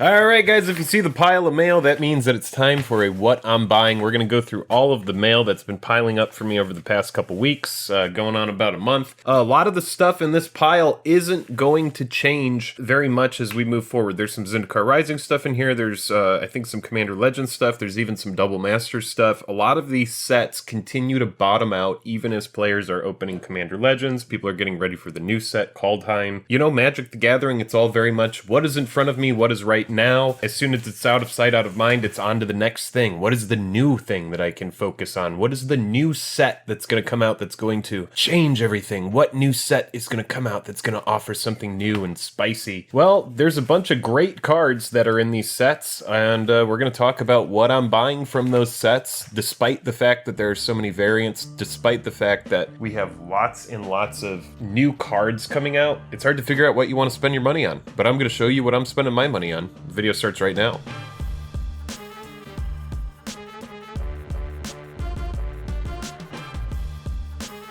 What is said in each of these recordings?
Alright guys, if you see the pile of mail, that means that it's time for a what I'm buying. We're going to go through all of the mail that's been piling up for me over the past couple weeks, going on about a month. A lot of the stuff in this pile isn't going to change very much as we move forward. There's some Zendikar Rising stuff in here, there's I think some Commander Legends stuff, there's even some Double Master stuff. A lot of these sets continue to bottom out even as players are opening Commander Legends. People are getting ready for the new set, Kaldheim. You know, Magic the Gathering, it's all very much what is in front of me, what is right now. As soon as it's out of sight, out of mind, it's on to the next thing. What is the new thing that I can focus on? What is the new set that's going to come out that's going to change everything? What new set is going to come out that's going to offer something new and spicy? Well, there's a bunch of great cards that are in these sets, and we're going to talk about what I'm buying from those sets, despite the fact that there are so many variants, despite the fact that we have lots and lots of new cards coming out. It's hard to figure out what you want to spend your money on, but I'm going to show you what I'm spending my money on. The video starts right now.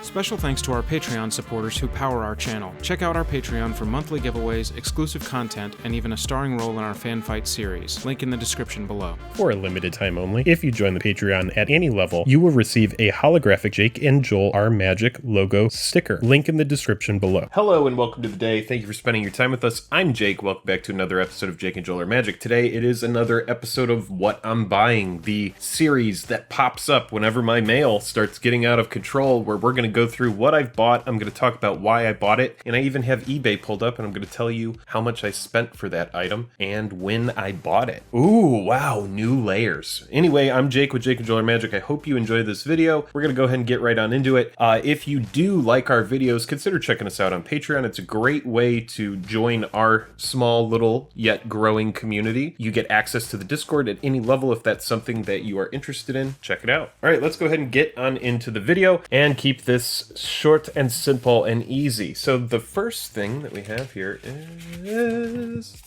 Special thanks to our Patreon supporters who power our channel. Check out our Patreon for monthly giveaways, exclusive content, and even a starring role in our fan fight series. Link in the description below. For a limited time only, if you join the Patreon at any level, you will receive a holographic Jake and Joel Are Magic logo sticker. Link in the description below. Hello and welcome to the day. Thank you for spending your time with us. I'm Jake. Welcome back to another episode of Jake and Joel Are Magic. Today it is another episode of What I'm Buying, the series that pops up whenever my mail starts getting out of control, where we're going to go through what I've bought. I'm going to talk about why I bought it, and I even have eBay pulled up, and I'm going to tell you how much I spent for that item and when I bought it. Ooh, wow, new layers. Anyway, I'm Jake with Jake and Joel Are Magic. I hope you enjoy this video. We're going to go ahead and get right on into it. If you do like our videos, consider checking us out on Patreon. It's a great way to join our small, little, yet growing community. You get access to the Discord at any level if that's something that you are interested in. Check it out. All right, let's go ahead and get on into the video and keep this short and simple and easy. So the first thing that we have here is...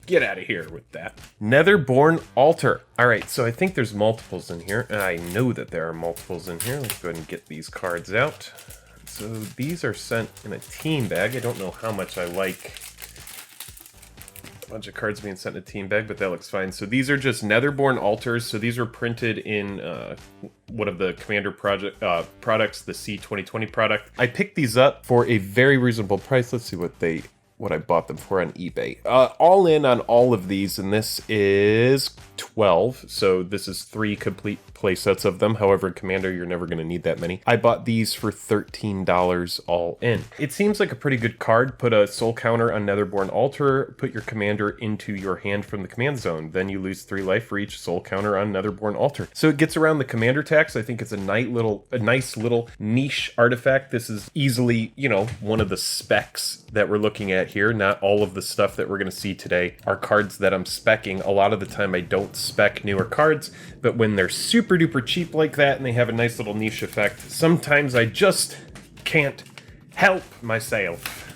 Get out of here with that. Netherborn Altar. All right, so I think there's multiples in here. I know that there are multiples in here. Let's go ahead and get these cards out. So these are sent in a team bag. I don't know how much I like a bunch of cards being sent in a team bag, but that looks fine. So these are just Netherborn Altars. So these were printed in one of the Commander project products, the C2020 product. I picked these up for a very reasonable price. Let's see what I bought them for on eBay. All in on all of these, and this is 12, so this is 3 complete play sets of them. However, in Commander, you're never going to need that many. I bought these for $13 all in. It seems like a pretty good card. Put a soul counter on Netherborn Altar, put your commander into your hand from the command zone. Then you lose 3 life for each soul counter on Netherborn Altar. So it gets around the commander tax. I think it's a nice little niche artifact. This is easily, you know, one of the specs that we're looking at here. Not all of the stuff that we're going to see today are cards that I'm speccing. A lot of the time I don't spec newer cards, but when they're super duper cheap like that and they have a nice little niche effect, sometimes I just can't help myself.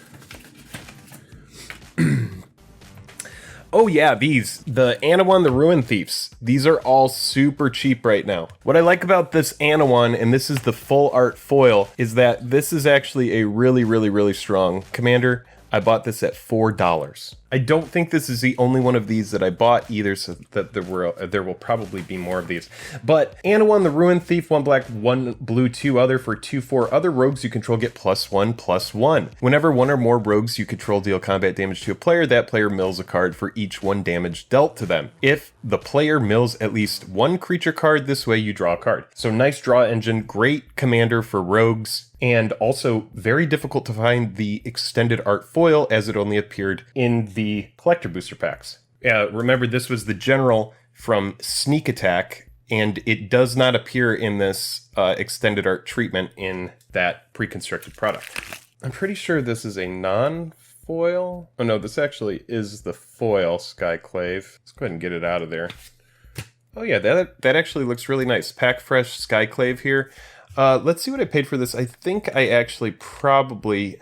Oh yeah, the Anawan the Ruin Thieves. These are all super cheap right now. What I like about this Anawan, and this is the full art foil, is that this is actually a really, really, really strong commander. I bought this at $4. I don't think this is the only one of these that I bought either, so that there will probably be more of these. But Anawan the Ruin Thief, 1 black, 1 blue, 2 other. For 2/4 other rogues you control get +1/+1. Whenever 1 or more rogues you control deal combat damage to a player, that player mills a card for each 1 damage dealt to them. If the player mills at least 1 creature card, this way you draw a card. So nice draw engine, great commander for rogues. And also very difficult to find the extended art foil, as it only appeared in the collector booster packs. Remember, this was the general from Sneak Attack, and it does not appear in this extended art treatment in that pre-constructed product. I'm pretty sure this is a non-foil. Oh no, this actually is the foil Skyclave. Let's go ahead and get it out of there. Oh yeah, that actually looks really nice. Pack Fresh Skyclave here. Let's see what I paid for this. I think I actually probably...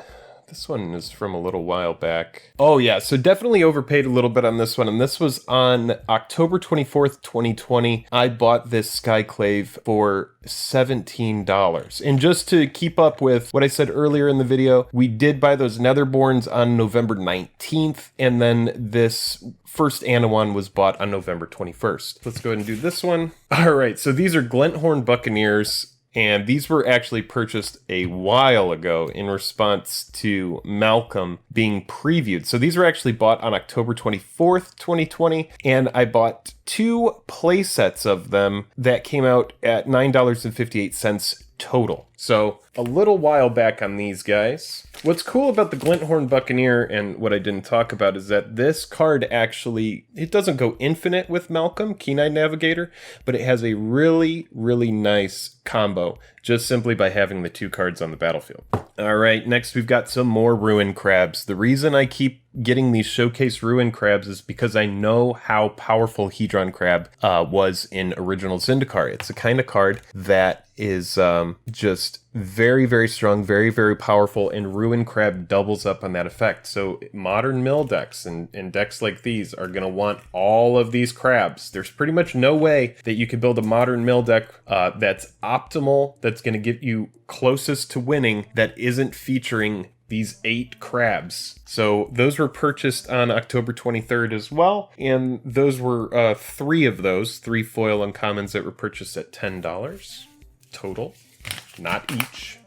This one is from a little while back. Oh yeah, so definitely overpaid a little bit on this one. And this was on October 24th, 2020. I bought this Skyclave for $17. And just to keep up with what I said earlier in the video, we did buy those Netherborns on November 19th. And then this first Anawan was bought on November 21st. Let's go ahead and do this one. All right, so these are Glenthorn Buccaneers. And these were actually purchased a while ago in response to Malcolm being previewed. So these were actually bought on October 24th, 2020. And I bought 2 play sets of them that came out at $9.58 total. So a little while back on these guys. What's cool about the Glenthorn Buccaneer and what I didn't talk about is that this card actually, it doesn't go infinite with Malcolm, Keen-Eyed Navigator, but it has a really, really nice combo just simply by having the 2 cards on the battlefield. All right, next we've got some more Ruin Crabs. The reason I keep getting these showcase Ruin Crabs is because I know how powerful Hedron Crab was in original Zendikar. It's the kind of card that is just very, very strong, very, very powerful, and Ruin Crab doubles up on that effect. So modern mill decks and decks like these are going to want all of these crabs. There's pretty much no way that you could build a modern mill deck that's optimal, that's going to get you closest to winning, that isn't featuring these 8 crabs. So those were purchased on October 23rd as well. And those were 3 of those, 3 foil uncommons that were purchased at $10 total. Not each.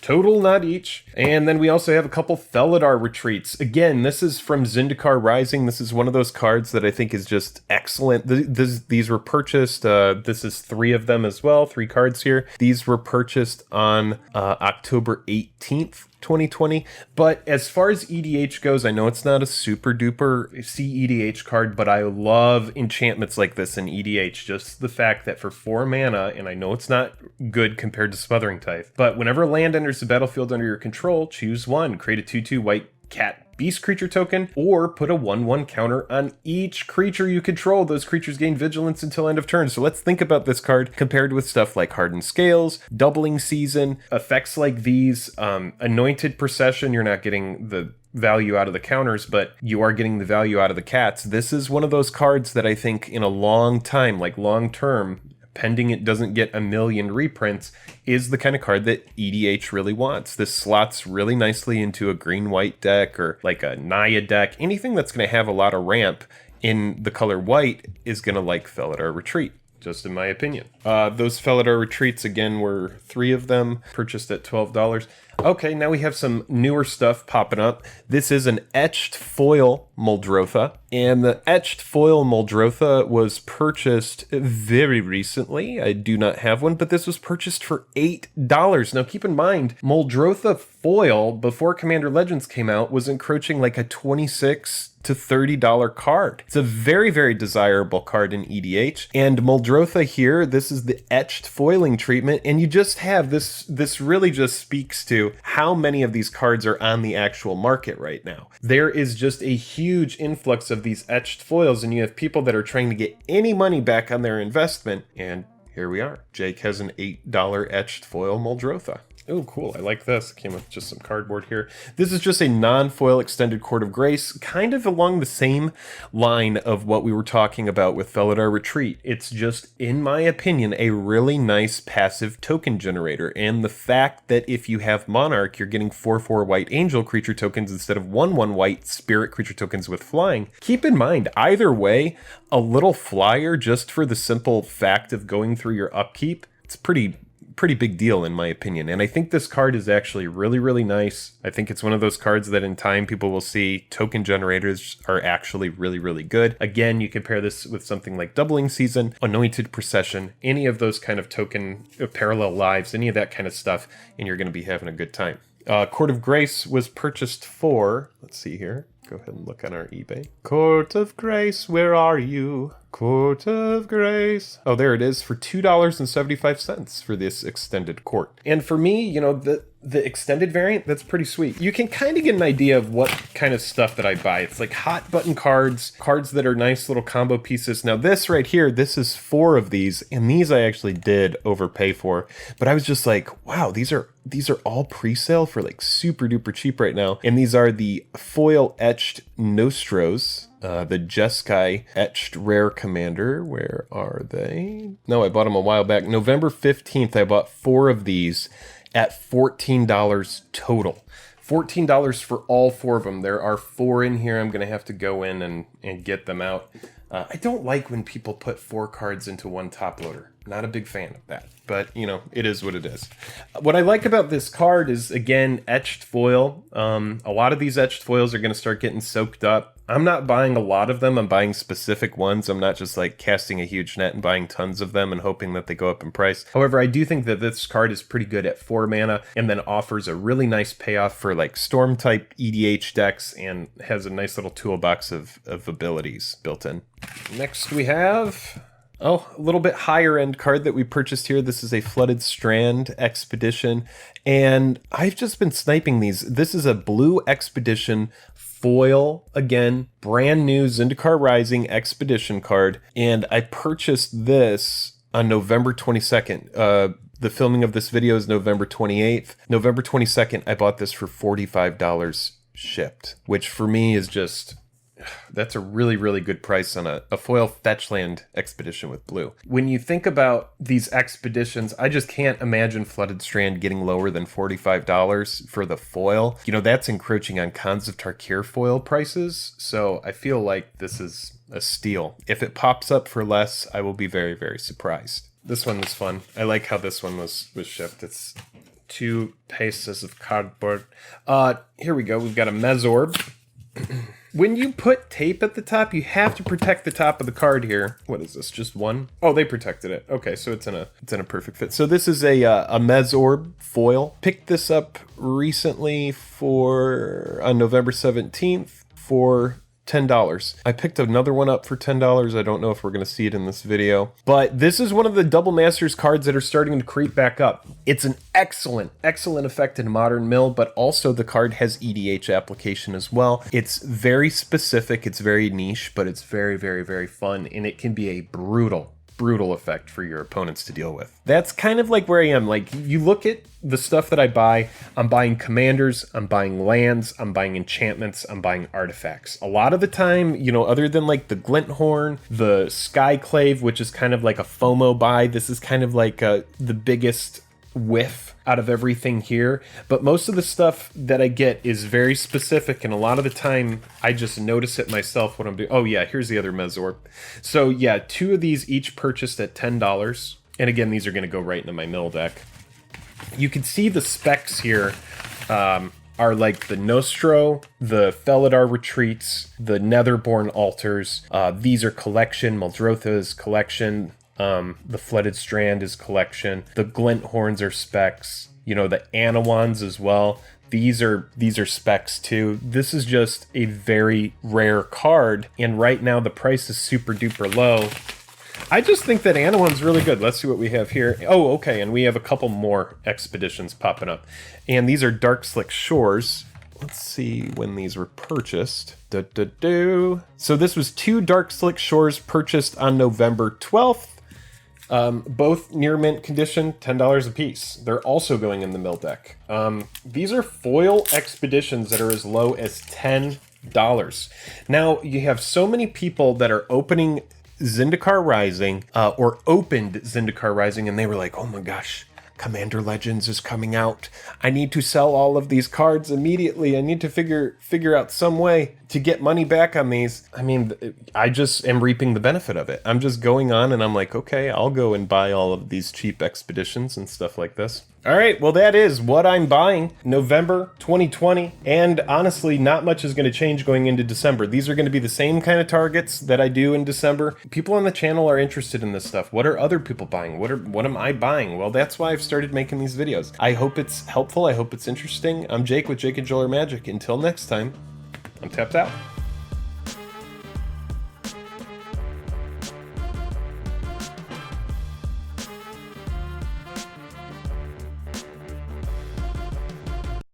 Total, not each. And then we also have a couple Felidar Retreats. Again, this is from Zendikar Rising. This is one of those cards that I think is just excellent. These were purchased. This is 3 of them as well. 3 cards here. These were purchased on October 18th. 2020. But as far as EDH goes, I know it's not a super duper CEDH card, but I love enchantments like this in EDH. Just the fact that for 4 mana, and I know it's not good compared to Smothering Tithe, but whenever land enters the battlefield under your control, choose 1, create a 2/2 white cat beast creature token, or put a 1/1 counter on each creature you control. Those creatures gain vigilance until end of turn. So let's think about this card compared with stuff like Hardened Scales, Doubling Season, effects like these, Anointed Procession. You're not getting the value out of the counters, but you are getting the value out of the cats. This is one of those cards that I think in a long time, like long term, pending it doesn't get a million reprints, is the kind of card that EDH really wants. This slots really nicely into a green-white deck or like a Naya deck. Anything that's going to have a lot of ramp in the color white is going to like Felidar Retreat, just in my opinion. Those Felidar Retreats, again, were 3 of them, purchased at $12. Okay, now we have some newer stuff popping up. This is an etched foil Muldrotha, and the etched foil Muldrotha was purchased very recently. I do not have one, but this was purchased for $8. Now keep in mind, Muldrotha foil, before Commander Legends came out, was encroaching like a $26 to $30 card. It's a very, very desirable card in EDH. And Muldrotha here, this is the etched foiling treatment, and you just have this really just speaks to how many of these cards are on the actual market right now. There is just a huge influx of these etched foils, and you have people that are trying to get any money back on their investment, and here we are. Jake has an $8 etched foil Muldrotha. Oh, cool. I like this. Came with just some cardboard here. This is just a non-foil extended Court of Grace, kind of along the same line of what we were talking about with Felidar Retreat. It's just, in my opinion, a really nice passive token generator. And the fact that if you have Monarch, you're getting 4/4 white angel creature tokens instead of 1/1 white spirit creature tokens with flying. Keep in mind, either way, a little flyer just for the simple fact of going through your upkeep, it's pretty big deal in my opinion. And I think this card is actually really, really nice. I think it's one of those cards that in time people will see token generators are actually really, really good. Again, you compare this with something like Doubling Season, Anointed Procession, any of those kind of token parallel lives, any of that kind of stuff, and you're going to be having a good time. Court of Grace was purchased for, let's see here. Go ahead and look on our eBay. Court of Grace, where are you? Court of Grace. Oh, there it is for $2.75 for this extended court. And for me, you know, the extended variant, that's pretty sweet. You can kind of get an idea of what kind of stuff that I buy. It's like hot button cards that are nice little combo pieces. Now this right here, this is 4 of these, and these I actually did overpay for. But I was just like, wow, these are all pre-sale for like super duper cheap right now. And these are the foil etched Nostros. The Jeskai etched rare commander. Where are they? No, I bought them a while back. November 15th, I bought 4 of these at $14 total. $14 for all 4 of them. There are 4 in here. I'm going to have to go in and get them out. I don't like when people put 4 cards into one top loader. Not a big fan of that, but you know, it is what it is. What I like about this card is, again, etched foil. A lot of these etched foils are going to start getting soaked up. I'm not buying a lot of them. I'm buying specific ones. I'm not just like casting a huge net and buying tons of them and hoping that they go up in price. However, I do think that this card is pretty good at 4 mana and then offers a really nice payoff for like storm type EDH decks and has a nice little toolbox of abilities built in. Next we have... oh, a little bit higher end card that we purchased here. This is a Flooded Strand Expedition, and I've just been sniping these. This is a blue Expedition foil, again, brand new Zendikar Rising Expedition card, and I purchased this on November 22nd. The filming of this video is November 28th. November 22nd, I bought this for $45 shipped, which for me is just... that's a really, really good price on a foil fetchland expedition with blue. When you think about these expeditions, I just can't imagine Flooded Strand getting lower than $45 for the foil. You know, that's encroaching on Khans of Tarkir foil prices, so I feel like this is a steal. If it pops up for less, I will be very, very surprised. This one was fun. I like how this one was shipped. It's 2 pieces of cardboard. Here we go. We've got a Mezorb. When you put tape at the top, you have to protect the top of the card here. What is this, just 1? Oh, they protected it. Okay, so it's in a perfect fit. So this is a Mezorb foil. Picked this up recently on November 17th for $10. I picked another one up for $10. I don't know if we're going to see it in this video, but this is one of the Double Masters cards that are starting to creep back up. It's an excellent effect in Modern Mill, but also the card has EDH application as well. It's very specific, it's very niche, but it's very, very, very fun, and it can be a brutal effect for your opponents to deal with. That's kind of like where I am. Like, you look at the stuff that I buy, I'm buying commanders, I'm buying lands, I'm buying enchantments, I'm buying artifacts. A lot of the time, you know, other than like the Glinthorn, the Skyclave, which is kind of like a FOMO buy, this is kind of like the biggest whiff out of everything here, but most of the stuff that I get is very specific, and a lot of the time I just notice it myself when I'm doing... oh yeah, here's the other Mezorb. So yeah, 2 of these each purchased at $10, and again, these are going to go right into my mill deck. You can see the specs here are like the Nostro, the Felidar Retreats, the Netherborn Altars. These are collection. Muldrotha is collection. The Flooded Strand is collection. The Glinthorns are specs. You know, the Anawans as well. These are specs too. This is just a very rare card, and right now the price is super duper low. I just think that Anawan's really good. Let's see what we have here. Oh, okay, and we have a couple more expeditions popping up. And these are Dark Slick Shores. Let's see when these were purchased. So this was 2 Dark Slick Shores purchased on November 12th. Both near mint condition, $10 a piece. They're also going in the mill deck. These are foil expeditions that are as low as $10. Now, you have so many people that are opening Zendikar Rising, or opened Zendikar Rising, and they were like, oh my gosh, Commander Legends is coming out. I need to sell all of these cards immediately. I need to figure out some way to get money back on these. I mean, I just am reaping the benefit of it. I'm just going on and I'm like, okay, I'll go and buy all of these cheap expeditions and stuff like this. All right, well, that is what I'm buying November 2020. And honestly, not much is going to change going into December. These are going to be the same kind of targets that I do in December. People on the channel are interested in this stuff. What are other people buying? What am I buying? Well, that's why I've started making these videos. I hope it's helpful. I hope it's interesting. I'm Jake with Jake and Joel Are Magic. Until next time, I'm tapped out.